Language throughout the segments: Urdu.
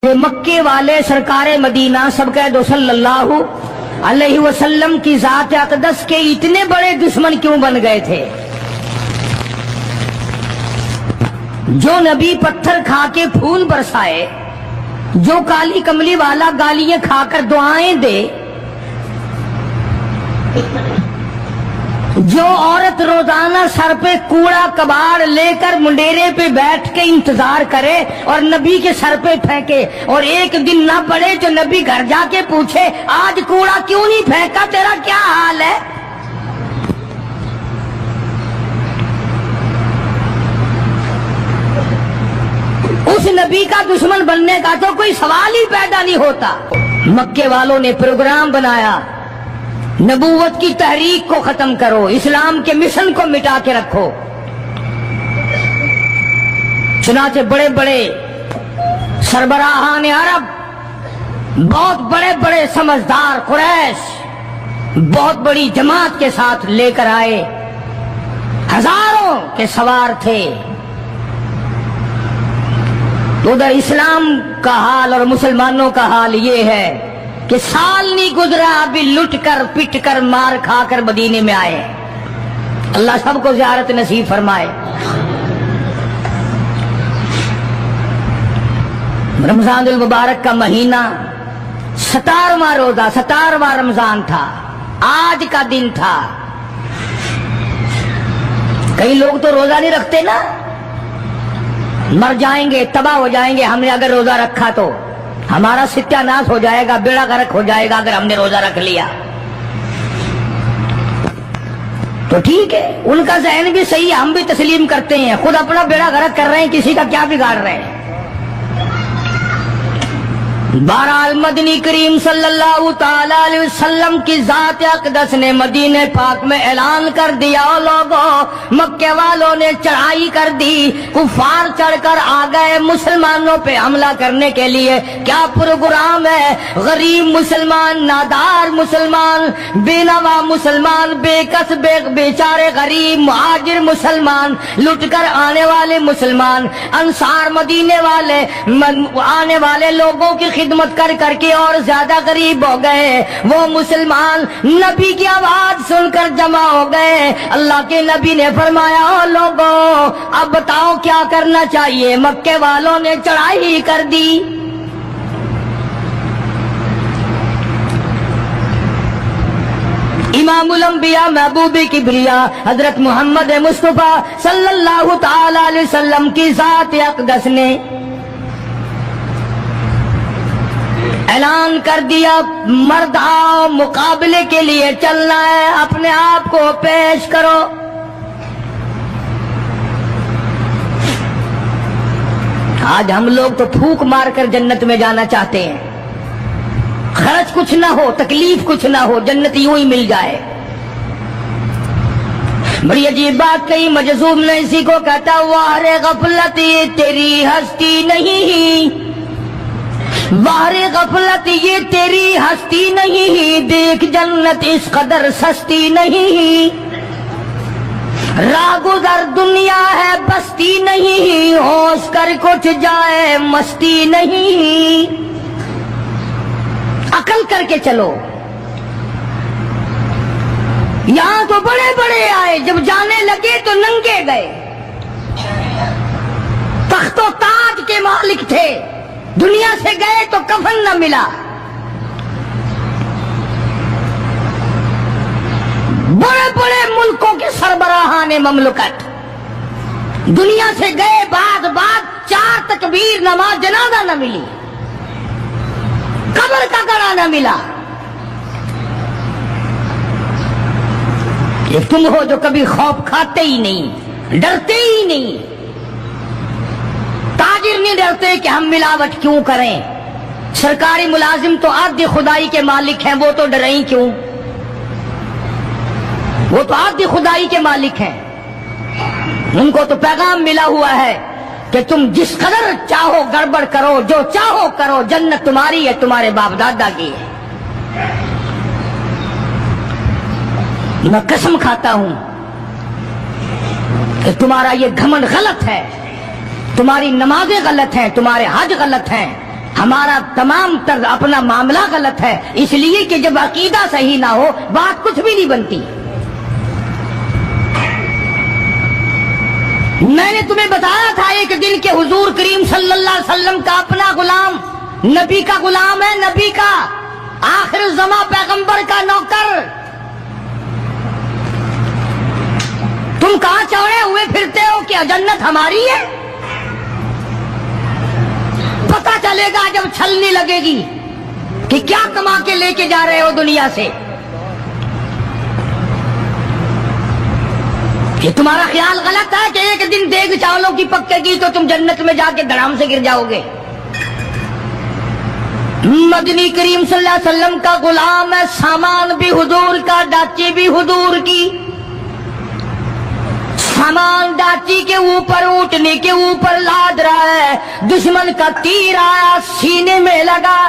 مکے والے سرکار مدینہ سب کہہ دو صلی اللہ علیہ وسلم کی ذات اقدس کے اتنے بڑے دشمن کیوں بن گئے تھے؟ جو نبی پتھر کھا کے پھول برسائے، جو کالی کملی والا گالیاں کھا کر دعائیں دے، جو عورت روزانہ سر پہ کوڑا کباڑ لے کر منڈیرے پہ بیٹھ کے انتظار کرے اور نبی کے سر پہ پھینکے، اور ایک دن نہ پڑے تو نبی گھر جا کے پوچھے آج کوڑا کیوں نہیں پھینکا، تیرا کیا حال ہے؟ اس نبی کا دشمن بننے کا تو کوئی سوال ہی پیدا نہیں ہوتا۔ مکے والوں نے پروگرام بنایا، نبوت کی تحریک کو ختم کرو، اسلام کے مشن کو مٹا کے رکھو۔ چنانچہ بڑے بڑے سربراہان عرب، بہت بڑے بڑے سمجھدار قریش بہت بڑی جماعت کے ساتھ لے کر آئے، ہزاروں کے سوار تھے۔ ادھر اسلام کا حال اور مسلمانوں کا حال یہ ہے کہ سال نہیں گزرا ابھی لٹ کر پٹ کر مار کھا کر مدینے میں آئے۔ اللہ سب کو زیارت نصیب فرمائے۔ رمضان المبارک کا مہینہ 17واں روزہ، 17واں رمضان تھا، آج کا دن تھا۔ کئی لوگ تو روزہ نہیں رکھتے نا، مر جائیں گے، تباہ ہو جائیں گے۔ ہم نے اگر روزہ رکھا تو ہمارا ستیہ ناش ہو جائے گا، بیڑا غرق ہو جائے گا اگر ہم نے روزہ رکھ لیا۔ تو ٹھیک ہے، ان کا ذہن بھی صحیح ہے، ہم بھی تسلیم کرتے ہیں، خود اپنا بیڑا غرق کر رہے ہیں، کسی کا کیا بگاڑ رہے ہیں۔ بہرحال مدنی کریم صلی اللہ تعالی علیہ وسلم کی ذات اقدس نے مدینہ پاک میں اعلان کر دیا، لوگوں مکے والوں نے چڑھائی کر دی، کفار چڑھ کر آ گئے مسلمانوں پہ حملہ کرنے کے لیے۔ کیا پروگرام ہے؟ غریب مسلمان، نادار مسلمان، بے نوا مسلمان، بے کس بے بیچارے غریب مہاجر مسلمان، لٹ کر آنے والے مسلمان، انصار مدینے والے آنے والے لوگوں کی خدمت کر کر کے اور زیادہ غریب ہو گئے۔ وہ مسلمان نبی کی آواز سن کر جمع ہو گئے۔ اللہ کے نبی نے فرمایا، او لوگوں اب بتاؤ کیا کرنا چاہیے؟ مکے والوں نے چڑھائی کر دی۔ امام الانبیاء محبوب کبریا حضرت محمد مصطفیٰ صلی اللہ تعالی علیہ وسلم کی ذات اقدس نے اعلان کر دیا، مرد آؤ، مقابلے کے لیے چلنا ہے، اپنے آپ کو پیش کرو۔ آج ہم لوگ تو پھونک مار کر جنت میں جانا چاہتے ہیں، خرچ کچھ نہ ہو، تکلیف کچھ نہ ہو، جنت یوں ہی مل جائے۔ بڑی عجیب بات کہی، مجذوب نے اسی کو کہتا، واہ غفلت یہ تیری ہستی نہیں، واہ غفلت یہ تیری ہستی نہیں، دیکھ جنت اس قدر سستی نہیں، راہ گزر دنیا ہے بستی نہیں، ہوش کر کچھ جائے مستی نہیں۔ عقل کر کے چلو، یہاں تو بڑے بڑے آئے، جب جانے لگے تو ننگے گئے۔ تخت و تاج کے مالک تھے، دنیا سے گئے تو کفن نہ ملا۔ بڑے بڑے ملکوں کے سربراہان مملکت دنیا سے گئے، بعد 4 تکبیر نماز جنازہ نہ ملی، قبر کا گڑا نہ ملا۔ یہ تم ہو جو کبھی خوف کھاتے ہی نہیں، ڈرتے ہی نہیں۔ تاجر نہیں ڈرتے کہ ہم ملاوٹ کیوں کریں، سرکاری ملازم تو آدھی خدائی کے مالک ہیں، وہ تو ڈریں ہی کیوں؟ وہ تو آدھی خدائی کے مالک ہیں، ان کو تو پیغام ملا ہوا ہے کہ تم جس قدر چاہو گڑبڑ کرو، جو چاہو کرو، جنت تمہاری ہے، تمہارے باپ دادا کی ہے۔ میں قسم کھاتا ہوں کہ تمہارا یہ گھمنڈ غلط ہے، تمہاری نمازیں غلط ہیں، تمہارے حج غلط ہیں، ہمارا تمام طرز اپنا معاملہ غلط ہے، اس لیے کہ جب عقیدہ صحیح نہ ہو بات کچھ بھی نہیں بنتی۔ میں نے تمہیں بتایا تھا ایک دن کہ حضور کریم صلی اللہ علیہ وسلم کا اپنا غلام نبی کا غلام ہے، نبی کا آخر الزماں پیغمبر کا نوکر۔ تم کہاں چوڑے ہوئے پھرتے ہو کہ جنت ہماری ہے؟ پتہ چلے گا جب چھلنی لگے گی کہ کیا کما کے لے کے جا رہے ہو دنیا سے۔ یہ تمہارا خیال غلط ہے کہ ایک دن دیگ چاولوں کی پکے گی تو تم جنت میں جا کے دھڑام سے گر جاؤ گے۔ مدنی کریم صلی اللہ علیہ وسلم کا غلام ہے، سامان بھی حضور کا، ڈاچی بھی حضور کی۔ سامان ڈاچی کے اوپر اونٹنے کے اوپر لاد رہا ہے، دشمن کا تیر آیا سینے میں لگا،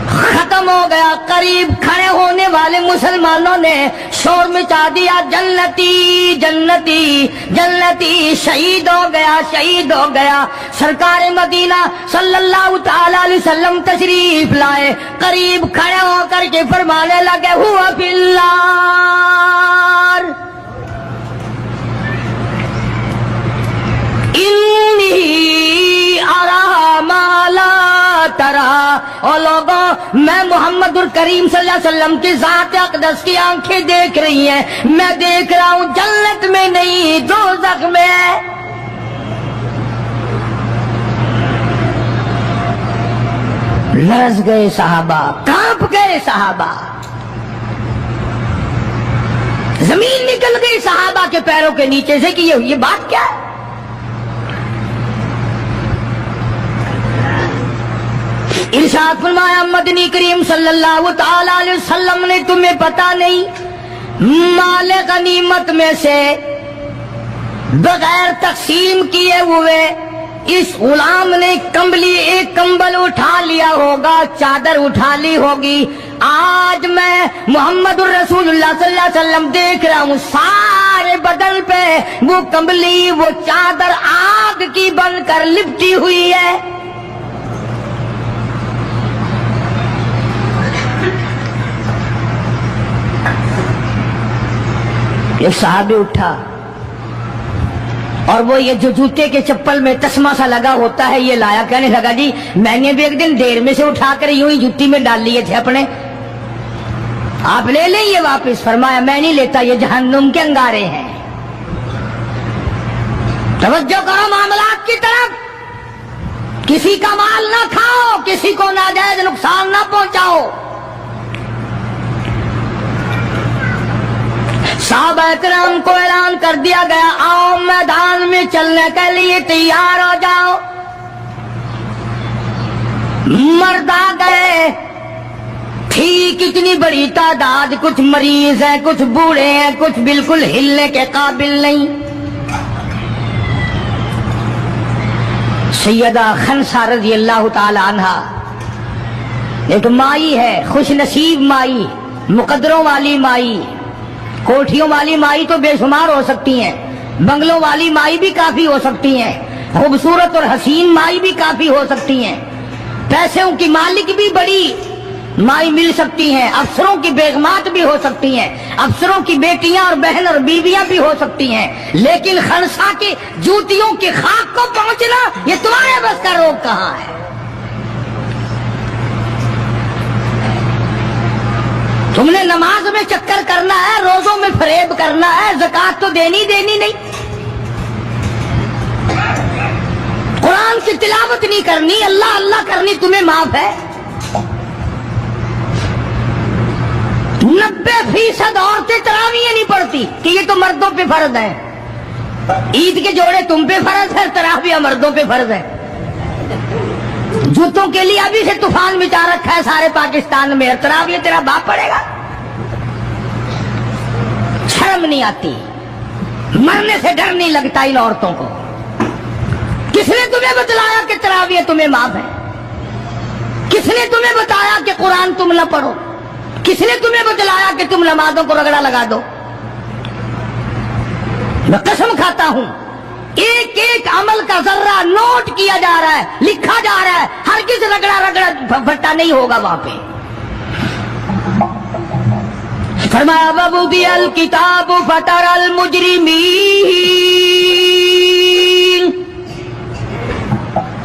ختم ہو گیا۔ قریب کھڑے ہونے والے مسلمانوں نے شور مچا دیا، جنتی جنتی جنتی، شہید ہو گیا شہید ہو گیا۔ سرکار مدینہ صلی اللہ تعالی علیہ وسلم تشریف لائے، قریب کھڑے ہو کر کے فرمانے لگے، ہوا فی النار انی ارا ما لا ترا۔ اور لوگوں، میں محمد الکریم صلی اللہ علیہ وسلم کی ذات اقدس کی آنکھیں دیکھ رہی ہیں، میں دیکھ رہا ہوں جنت میں نہیں دوزخ میں ہے۔ لرز گئے صحابہ، کانپ گئے صحابہ، زمین نکل گئی صحابہ کے پیروں کے نیچے سے کہ یہ بات کیا ہے؟ ارشاد فرمایا مدنی کریم صلی اللہ تعالی علیہ وسلم نے، تمہیں پتا نہیں مال غنیمت میں سے بغیر تقسیم کیے ہوئے اس غلام نے کمبلی ایک کمبل اٹھا لیا ہوگا، چادر اٹھا لی ہوگی۔ آج میں محمد الرسول اللہ صلی اللہ علیہ وسلم دیکھ رہا ہوں سارے بدن پہ وہ کمبلی، وہ چادر آگ کی بن کر لپٹی ہوئی ہے۔ ایک صحابی اٹھا اور وہ یہ جو جوتے کے چپل میں تسمہ سا لگا ہوتا ہے یہ لایا، کہنے لگا جی میں نے بھی ایک دن دیر میں سے اٹھا کر یوں ہی جوتی میں ڈال لیے تھے اپنے، آپ لے لیں یہ واپس۔ فرمایا میں نہیں لیتا، یہ جہنم کے انگارے ہیں۔ توجہ کرو معاملات کی طرف، کسی کا مال نہ کھاؤ، کسی کو ناجائز نقصان نہ پہنچاؤ۔ صحابہ کرام کو اعلان کر دیا گیا، آؤ میدان میں چلنے کے لیے تیار ہو جاؤ۔ مرد آ گئے، تھی کتنی بڑی تعداد، کچھ مریض ہیں، کچھ بوڑھے ہیں، کچھ بالکل ہلنے کے قابل نہیں۔ سیدہ خنسا رضی اللہ تعالی عنہا ایک مائی ہے، خوش نصیب مائی، مقدروں والی مائی، کوٹھیوں والی مائی تو بے شمار ہو سکتی ہیں، بنگلوں والی مائی بھی کافی ہو سکتی ہیں، خوبصورت اور حسین مائی بھی کافی ہو سکتی ہیں، پیسوں کی مالک بھی بڑی مائی مل سکتی ہیں، افسروں کی بیگمات بھی ہو سکتی ہیں، افسروں کی بیٹیاں اور بہن اور بیویاں بھی ہو سکتی ہیں، لیکن خنسا کی جوتیوں کی خاک کو پہنچنا یہ تمہارے بس کا روگ کہاں ہے؟ تم نے نماز میں چکر کرنا ہے، روزوں میں فریب کرنا ہے، زکات تو دینی نہیں، قرآن کی تلاوت نہیں کرنی، اللہ اللہ کرنی تمہیں معاف ہے۔ 90% عورتیں تراویح نہیں پڑھتی کہ یہ تو مردوں پہ فرض ہے۔ عید کے جوڑے تم پہ فرض ہے، تراویح مردوں پہ فرض ہے۔ جوتوں کے لیے ابھی سے طوفان مچا رکھا ہے سارے پاکستان میں، تراویح تیرا باپ پڑے گا؟ شرم نہیں آتی، مرنے سے ڈر نہیں لگتا ان عورتوں کو۔ کس نے تمہیں بتلایا کہ تراویح تمہیں معاف ہے؟ کس نے تمہیں بتایا کہ قرآن تم نہ پڑھو؟ کس نے تمہیں بتلایا کہ تم نمازوں کو رگڑا لگا دو؟ میں قسم کھاتا ہوں ایک ایک عمل کا ذرہ نوٹ کیا جا رہا ہے، لکھا جا رہا ہے، ہرگز رگڑا رگڑا پھٹا نہیں ہوگا وہاں پہ۔ فرمایا وَوُضِعَ الْكِتَابُ فَتَرَى الْمُجْرِمِينَ،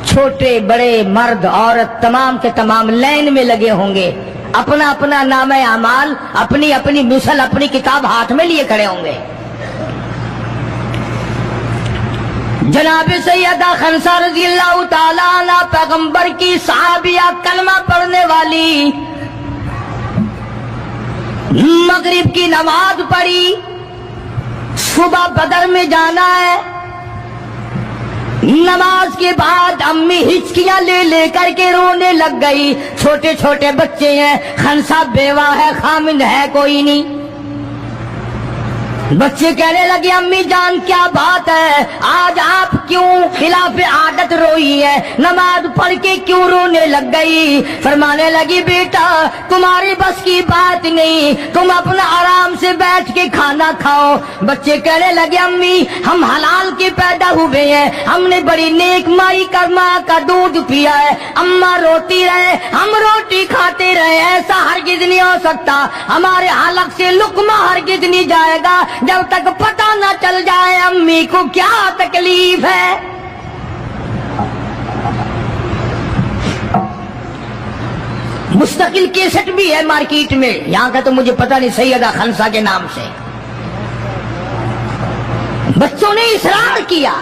چھوٹے بڑے مرد عورت تمام کے تمام لائن میں لگے ہوں گے، اپنا اپنا نام اعمال، اپنی اپنی مثل، اپنی کتاب ہاتھ میں لیے کھڑے ہوں گے۔ جناب سیدہ خنسا رضی اللہ تعالیٰ عنہ پیغمبر کی صحابیہ، کلمہ پڑھنے والی، مغرب کی نماز پڑھی، صبح بدر میں جانا ہے، نماز کے بعد امی ہچکیاں لے لے کر کے رونے لگ گئی، چھوٹے چھوٹے بچے ہیں، خنسا بیوہ ہے، خامند ہے کوئی نہیں۔ بچے کہنے لگے امی جان کیا بات ہے، آج آپ کیوں خلاف عادت روئی ہے، نماز پڑھ کے کیوں رونے لگ گئی؟ فرمانے لگی بیٹا تمہاری بس کی بات نہیں، تم اپنا آرام سے بیٹھ کے کھانا کھاؤ۔ بچے کہنے لگے امی ہم حلال کے پیدا ہوئے ہیں، ہم نے بڑی نیک مائی کا ماں کا دودھ پیا ہے، اماں روتی رہے ہم روٹی کھاتے رہے، ایسا ہرگز نہیں ہو سکتا، ہمارے حلق سے لقمہ ہرگز نہیں جائے گا جب تک پتہ نہ چل جائے امی کو کیا تکلیف ہے۔ مستقل کیسٹ بھی ہے مارکیٹ میں، یہاں کا تو مجھے پتہ نہیں، سیدہ خنسا کے نام سے۔ بچوں نے اصرار کیا،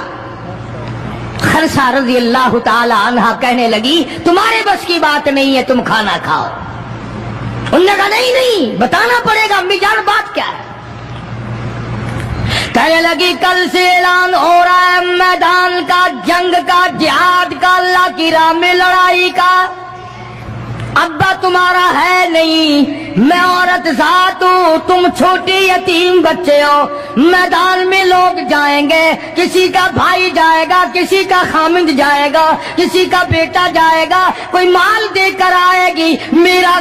خنسا رضی اللہ تعالی عنہا کہنے لگی تمہارے بس کی بات نہیں ہے، تم کھانا کھاؤ۔ انہوں نے کہا نہیں نہیں بتانا پڑے گا امی جان بات کیا ہے۔ کہنے لگی کل سے اعلان ہو رہا ہے میدان کا، جنگ کا، جہاد کا، اللہ کی راہ میں لڑائی کا، ابا تمہارا ہے نہیں، میں عورت ذات ہوں، تم چھوٹے یتیم بچے ہو، میدان میں لوگ جائیں گے، کسی کا بھائی جائے گا، کسی کا خامند جائے گا، کسی کا بیٹا جائے گا، کوئی مال دے کر آئے گی، میرا